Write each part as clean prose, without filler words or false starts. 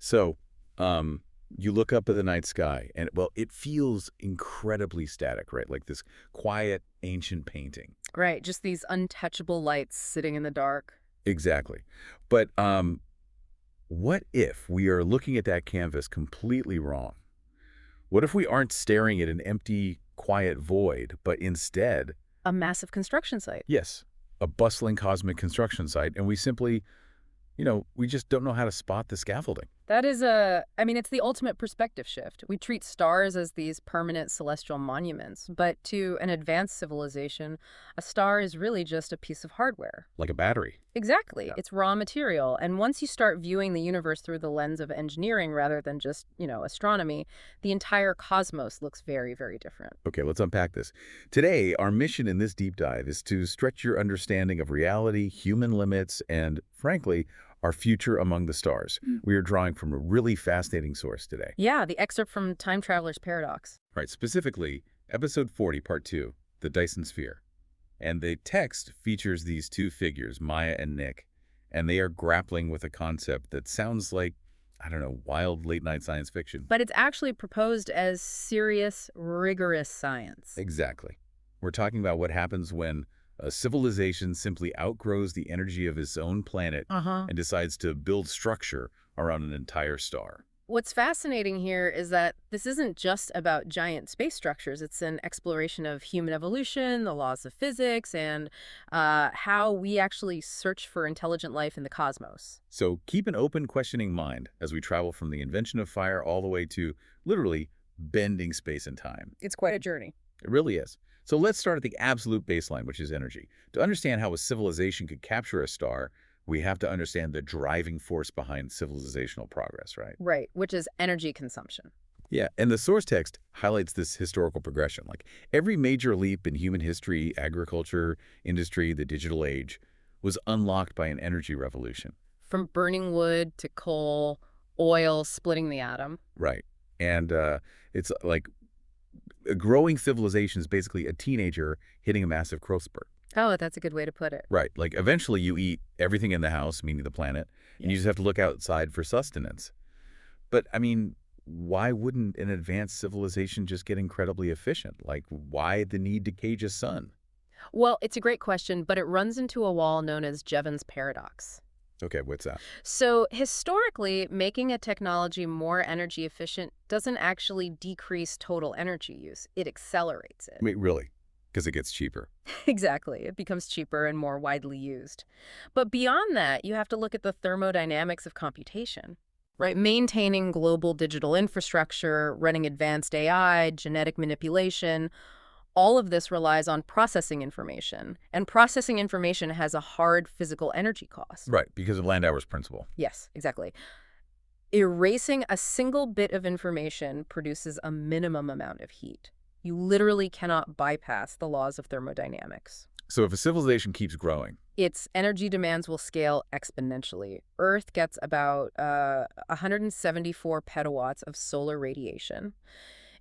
So, you look up at the night sky, and, well, it feels incredibly static, right? Like this quiet, ancient painting. Right, just these untouchable lights sitting in the dark. Exactly. But what if we are looking at that canvas completely wrong? What if we aren't staring at an empty, quiet void, but instead, A massive construction site. yes, a bustling cosmic construction site, and we simply, we just don't know how to spot the scaffolding? That is it's the ultimate perspective shift. We treat stars as these permanent celestial monuments, but to an advanced civilization, a star is really just a piece of hardware. Like a battery. Exactly. Yeah. It's raw material. And once you start viewing the universe through the lens of engineering rather than just, astronomy, the entire cosmos looks very, very different. Okay, let's unpack this. Today, our mission in this deep dive is to stretch your understanding of reality, human limits, and, frankly, our future among the stars. We are drawing from a really fascinating source today. Yeah, the excerpt from Time Traveler's Paradox. Right, specifically, episode 40, part 2, the Dyson sphere. And the text features these two figures, Maya and Nick, and they are grappling with a concept that sounds like, I don't know, wild late-night science fiction. But it's actually proposed as serious, rigorous science. Exactly. We're talking about what happens when a civilization simply outgrows the energy of its own planet and decides to build structure around an entire star. What's fascinating here is that this isn't just about giant space structures. It's an exploration of human evolution, the laws of physics, and how we actually search for intelligent life in the cosmos. So keep an open, questioning mind as we travel from the invention of fire all the way to, literally, bending space and time. It's quite a journey. It really is. So let's start at the absolute baseline, which is energy. To understand how a civilization could capture a star, we have to understand the driving force behind civilizational progress, right? Right, which is energy consumption. Yeah, and the source text highlights this historical progression. Like every major leap in human history, agriculture, industry, the digital age, was unlocked by an energy revolution. From burning wood to coal, oil splitting the atom. Right. And it's like a growing civilization is basically a teenager hitting a massive growth spurt. Oh, that's a good way to put it. Right. Like eventually you eat everything in the house, meaning the planet, and you just have to look outside for sustenance. But I mean, why wouldn't an advanced civilization just get incredibly efficient? Like, why the need to cage a sun? Well, it's a great question, but it runs into a wall known as Jevons paradox. Okay, what's that? So historically, making a technology more energy efficient doesn't actually decrease total energy use. It accelerates it. Wait, really? Because it gets cheaper. Exactly. It becomes cheaper and more widely used. But beyond that, you have to look at the thermodynamics of computation. Right, maintaining global digital infrastructure, running advanced AI, genetic manipulation, all of this relies on processing information. And processing information has a hard physical energy cost. Right, because of Landauer's principle. Yes, exactly. Erasing a single bit of information produces a minimum amount of heat. You literally cannot bypass the laws of thermodynamics. So if a civilization keeps growing, Its energy demands will scale exponentially. Earth gets about 174 petawatts of solar radiation.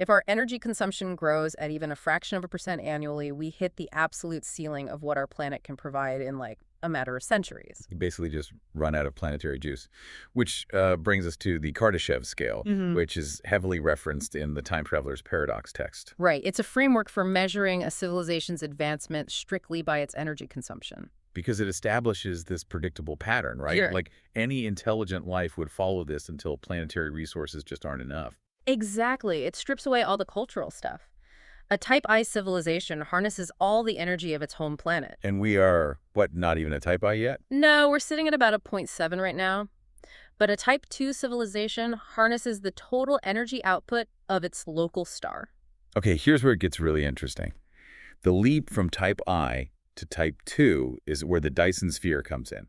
If our energy consumption grows at even a fraction of a percent annually, we hit the absolute ceiling of what our planet can provide in like a matter of centuries. you basically just run out of planetary juice, which brings us to the Kardashev scale, which is heavily referenced in the Time Traveler's Paradox text. Right. It's a framework for measuring a civilization's advancement strictly by its energy consumption. Because it establishes this predictable pattern, right? Sure. Like any intelligent life would follow this until planetary resources just aren't enough. Exactly. It strips away all the cultural stuff. A Type I civilization harnesses all the energy of its home planet. And we are, what, not even a Type I yet? No, we're sitting at about a 0.7 right now. But a Type II civilization harnesses the total energy output of its local star. Okay, here's where it gets really interesting. The leap from Type I to Type II is where the Dyson sphere comes in.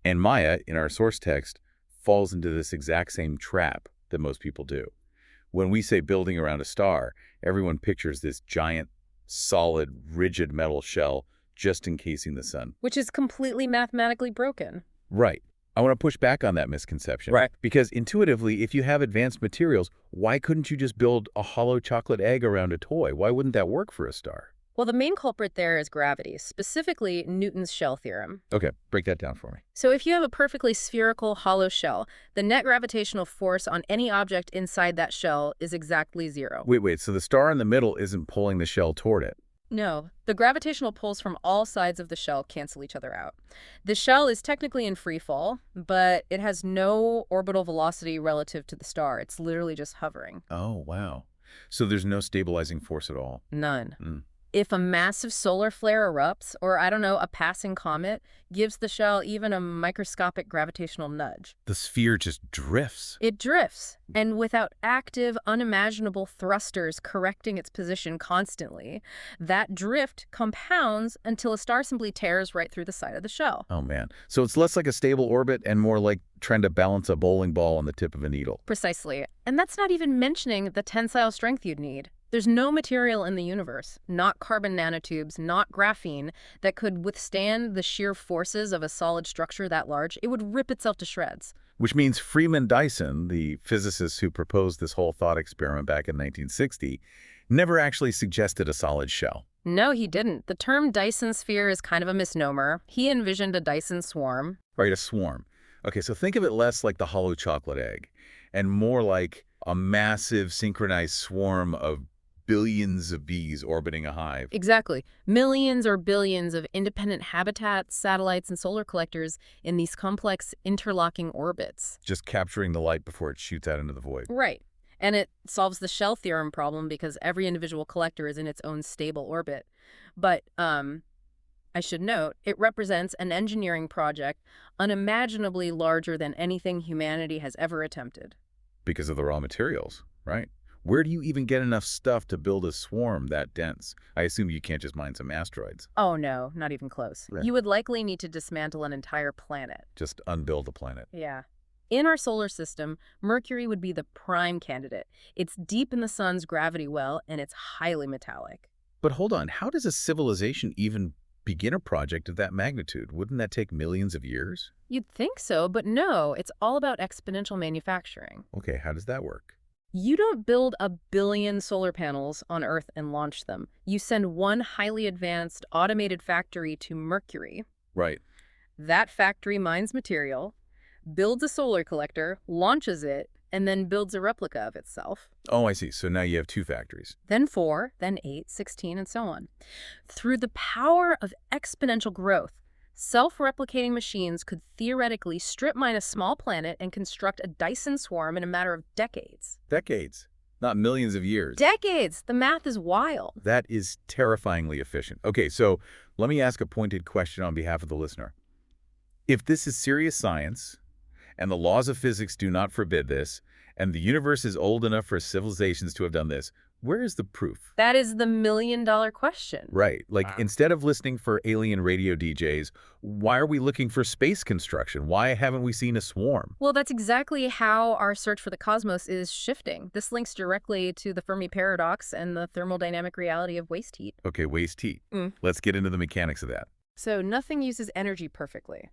And Maya, in our source text, falls into this exact same trap that most people do. When we say building around a star, everyone pictures this giant, solid, rigid metal shell just encasing the sun. Which is completely mathematically broken. Right. I want to push back on that misconception. Right. Because intuitively, if you have advanced materials, why couldn't you just build a hollow chocolate egg around a toy? Why wouldn't that work for a star? Well, the main culprit there is gravity, specifically Newton's shell theorem. Okay, break that down for me. So if you have a perfectly spherical hollow shell, the net gravitational force on any object inside that shell is exactly zero. Wait, so the star in the middle isn't pulling the shell toward it. No, the gravitational pulls from all sides of the shell cancel each other out. The shell is technically in free fall, but it has no orbital velocity relative to the star. It's literally just hovering. Oh, wow. So there's no stabilizing force at all. None. Mm. If a massive solar flare erupts, or I don't know, a passing comet, gives the shell even a microscopic gravitational nudge. The sphere just drifts. It drifts, and without active, unimaginable thrusters correcting its position constantly, that drift compounds until a star simply tears right through the side of the shell. Oh, man. So it's less like a stable orbit and more like trying to balance a bowling ball on the tip of a needle. Precisely. And that's not even mentioning the tensile strength you'd need. There's no material in the universe, not carbon nanotubes, not graphene, that could withstand the sheer forces of a solid structure that large. It would rip itself to shreds. Which means Freeman Dyson, the physicist who proposed this whole thought experiment back in 1960, never actually suggested a solid shell. No, he didn't. The term Dyson sphere is kind of a misnomer. He envisioned a Dyson swarm. Right, a swarm. Okay, so think of it less like the hollow chocolate egg and more like a massive synchronized swarm of billions of bees orbiting a hive. Exactly. Millions or billions of independent habitats, satellites, and solar collectors in these complex interlocking orbits. Just capturing the light before it shoots out into the void. Right. And it solves the shell theorem problem because every individual collector is in its own stable orbit. But I should note, it represents an engineering project unimaginably larger than anything humanity has ever attempted. Because of the raw materials, right? Where do you even get enough stuff to build a swarm that dense? I assume you can't just mine some asteroids. Oh no, not even close. Right. You would likely need to dismantle an entire planet. Just unbuild a planet. Yeah. In our solar system, Mercury would be the prime candidate. It's deep in the sun's gravity well, and it's highly metallic. But hold on, how does a civilization even begin a project of that magnitude? Wouldn't that take millions of years? You'd think so, but no, it's all about exponential manufacturing. Okay, how does that work? You don't build a billion solar panels on Earth and launch them. You send one highly advanced automated factory to Mercury. Right. That factory mines material, builds a solar collector, launches it, and then builds a replica of itself. Oh, I see. So now you have two factories. Then 4, then 8, 16, and so on. Through the power of exponential growth, self-replicating machines could theoretically strip mine a small planet and construct a Dyson swarm in a matter of decades. Decades, not millions of years. Decades! The math is wild. That is terrifyingly efficient. Okay, so let me ask a pointed question on behalf of the listener. If this is serious science, and the laws of physics do not forbid this, and the universe is old enough for civilizations to have done this, where is the proof? That is the million-dollar question. Right. Like, instead of listening for alien radio DJs, why are we looking for space construction? Why haven't we seen a swarm? Well, that's exactly how our search for the cosmos is shifting. This links directly to the Fermi paradox and the thermodynamic reality of waste heat. Okay, waste heat. Let's get into the mechanics of that. So nothing uses energy perfectly.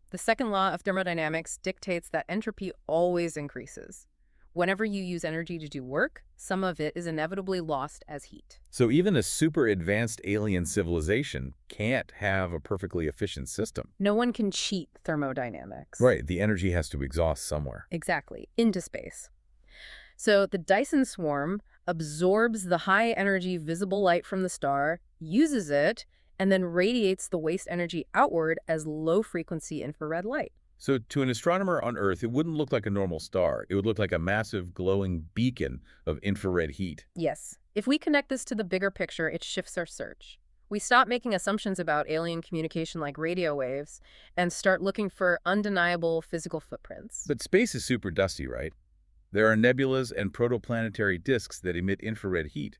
The second law of thermodynamics dictates that entropy always increases. Whenever you use energy to do work, some of it is inevitably lost as heat. So even a super advanced alien civilization can't have a perfectly efficient system. No one can cheat thermodynamics. Right, the energy has to exhaust somewhere. Exactly, into space. So the Dyson swarm absorbs the high-energy visible light from the star, uses it, and then radiates the waste energy outward as low-frequency infrared light. So to an astronomer on Earth, it wouldn't look like a normal star. It would look like a massive glowing beacon of infrared heat. Yes. If we connect this to the bigger picture, it shifts our search. We stop making assumptions about alien communication like radio waves and start looking for undeniable physical footprints. But space is super dusty, right? There are nebulas and protoplanetary disks that emit infrared heat.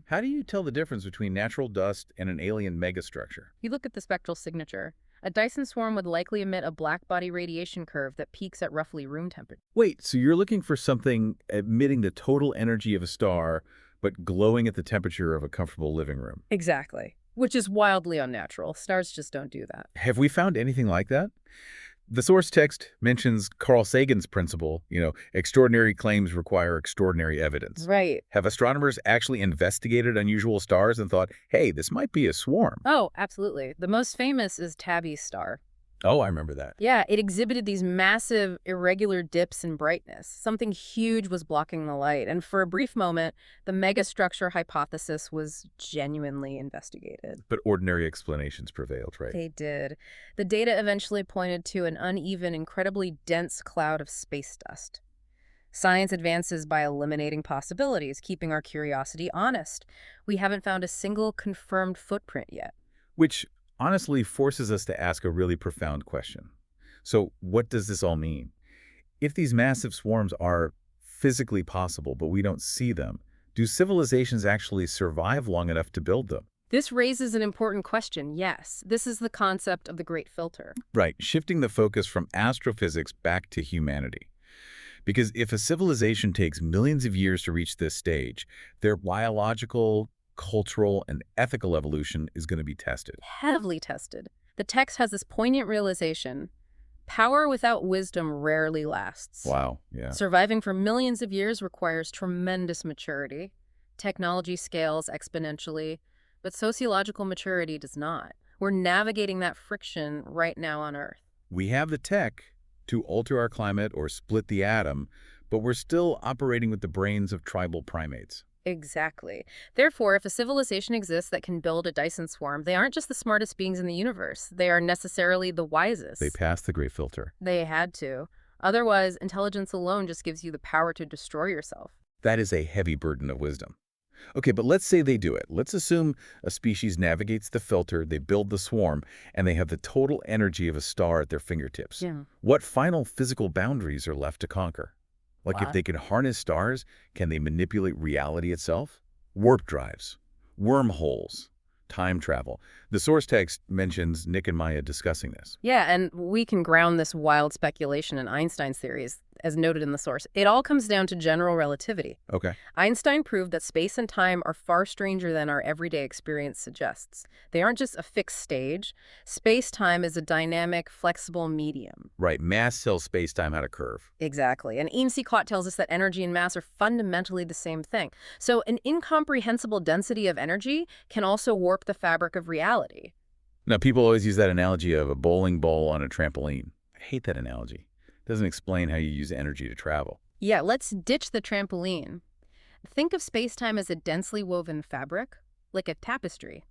How do you tell the difference between natural dust and an alien megastructure? You look at the spectral signature. A Dyson swarm would likely emit a black-body radiation curve that peaks at roughly room temperature. Wait, so you're looking for something emitting the total energy of a star, but glowing at the temperature of a comfortable living room? Exactly. Which is wildly unnatural. Stars just don't do that. Have we found anything like that? The source text mentions Carl Sagan's principle, extraordinary claims require extraordinary evidence. Right. Have astronomers actually investigated unusual stars and thought, hey, this might be a swarm? Oh, absolutely. The most famous is Tabby's star. Oh, I remember that. Yeah, it exhibited these massive, irregular dips in brightness. Something huge was blocking the light, and for a brief moment, the megastructure hypothesis was genuinely investigated. But ordinary explanations prevailed, right? They did. The data eventually pointed to an uneven, incredibly dense cloud of space dust. Science advances by eliminating possibilities, keeping our curiosity honest. We haven't found a single confirmed footprint yet. Which honestly forces us to ask a really profound question. So what does this all mean? If these massive swarms are physically possible, but we don't see them, do civilizations actually survive long enough to build them? This raises an important question, yes. This is the concept of the Great Filter. Right, shifting the focus from astrophysics back to humanity. Because if a civilization takes millions of years to reach this stage, their biological, cultural, and ethical evolution is going to be tested. Heavily tested. The text has this poignant realization. Power without wisdom rarely lasts. Wow, yeah. Surviving for millions of years requires tremendous maturity. Technology scales exponentially, but sociological maturity does not. We're navigating that friction right now on Earth. We have the tech to alter our climate or split the atom, but we're still operating with the brains of tribal primates. Exactly. Therefore, if a civilization exists that can build a Dyson swarm, they aren't just the smartest beings in the universe. They are necessarily the wisest. They passed the Great Filter. They had to. Otherwise, intelligence alone just gives you the power to destroy yourself. That is a heavy burden of wisdom. Okay, but let's say they do it. Let's assume a species navigates the filter, they build the swarm, and they have the total energy of a star at their fingertips. Yeah. What final physical boundaries are left to conquer? Like if they can harness stars, can they manipulate reality itself? Warp drives, wormholes, time travel. The source text mentions Nick and Maya discussing this. Yeah, and we can ground this wild speculation in Einstein's theories, as noted in the source. It all comes down to general relativity. Okay. Einstein proved that space and time are far stranger than our everyday experience suggests. They aren't just a fixed stage. Space-time is a dynamic, flexible medium. Right, mass tells space-time how to curve. Exactly. And Eamsicott tells us that energy and mass are fundamentally the same thing. So an incomprehensible density of energy can also warp the fabric of reality. Now, people always use that analogy of a bowling ball on a trampoline. I hate that analogy. It doesn't explain how you use energy to travel. Yeah, let's ditch the trampoline. Think of space-time as a densely woven fabric, like a tapestry.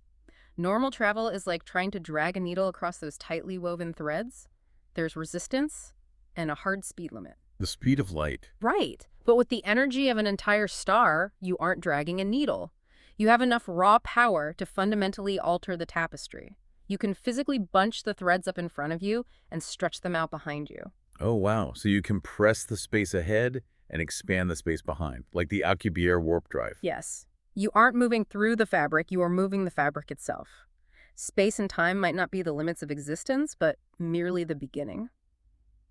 Normal travel is like trying to drag a needle across those tightly woven threads. There's resistance and a hard speed limit. The speed of light. Right. But with the energy of an entire star, you aren't dragging a needle. You have enough raw power to fundamentally alter the tapestry. You can physically bunch the threads up in front of you and stretch them out behind you. Oh, wow. So you compress the space ahead and expand the space behind, like the Alcubierre warp drive. Yes. You aren't moving through the fabric, you are moving the fabric itself. Space and time might not be the limits of existence, but merely the beginning.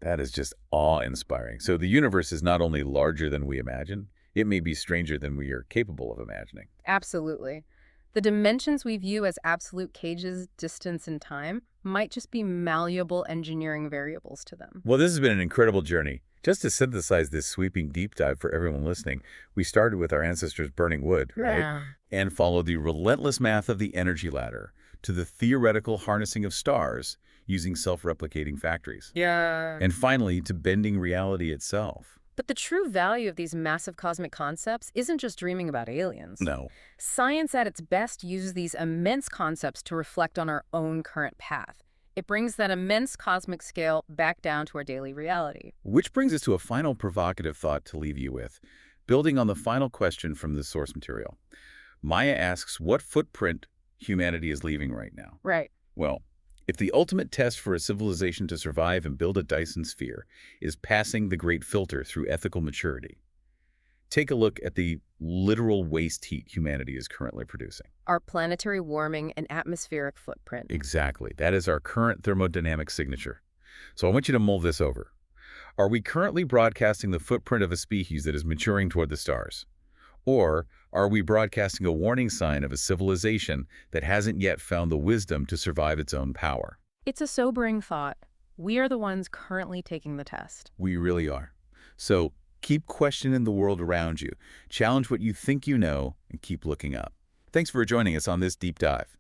That is just awe-inspiring. So the universe is not only larger than we imagine, it may be stranger than we are capable of imagining. Absolutely. The dimensions we view as absolute cages, distance, and time might just be malleable engineering variables to them. Well, this has been an incredible journey. Just to synthesize this sweeping deep dive for everyone listening, we started with our ancestors burning wood, right? And followed the relentless math of the energy ladder to the theoretical harnessing of stars using self-replicating factories. Yeah. And finally, to bending reality itself. But the true value of these massive cosmic concepts isn't just dreaming about aliens. No. Science at its best uses these immense concepts to reflect on our own current path. It brings that immense cosmic scale back down to our daily reality. Which brings us to a final provocative thought to leave you with, building on the final question from the source material. Maya asks what footprint humanity is leaving right now. Right. Well, if the ultimate test for a civilization to survive and build a Dyson sphere is passing the Great Filter through ethical maturity, take a look at the literal waste heat humanity is currently producing. Our planetary warming and atmospheric footprint. Exactly. That is our current thermodynamic signature. So I want you to mull this over. Are we currently broadcasting the footprint of a species that is maturing toward the stars? Or are we broadcasting a warning sign of a civilization that hasn't yet found the wisdom to survive its own power? It's a sobering thought. We are the ones currently taking the test. We really are. So keep questioning the world around you, challenge what you think you know, and keep looking up. Thanks for joining us on this deep dive.